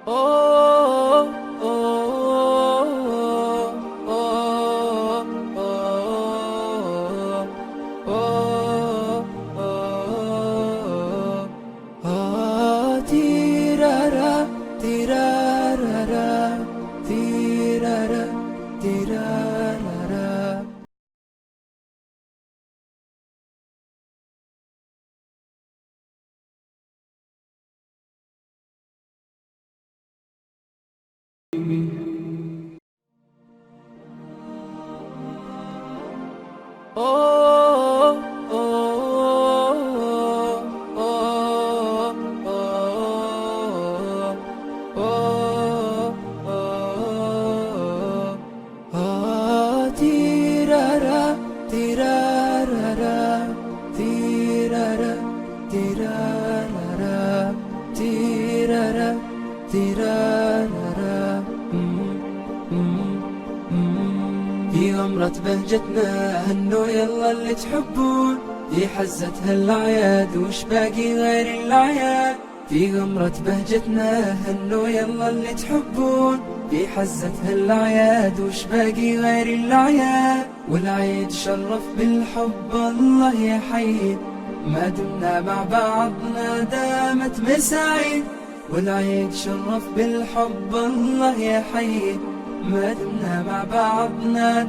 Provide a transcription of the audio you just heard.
أوه أوه أوه أوه أوه تيرارا تيرارا تيرارا تيرارا. أوه أوه أوه أوه أوه تيرارا تيرارا تيرارا تيرارا تيرارا تيرارا. في غمرة بهجتنا هنوا يلا اللي تحبون، في حزتها الأعياد وش باقي غير الأعياد. في غمرة بهجتنا هنوا يلا اللي تحبون، في حزتها الأعياد وش باقي غير الأعياد. والعيد شرف بالحب الله يحيي، ما دمنا مع بعضنا دامت مساعيد. والعيد شرف بالحب الله يحيي، ما دمنا مع بعضنا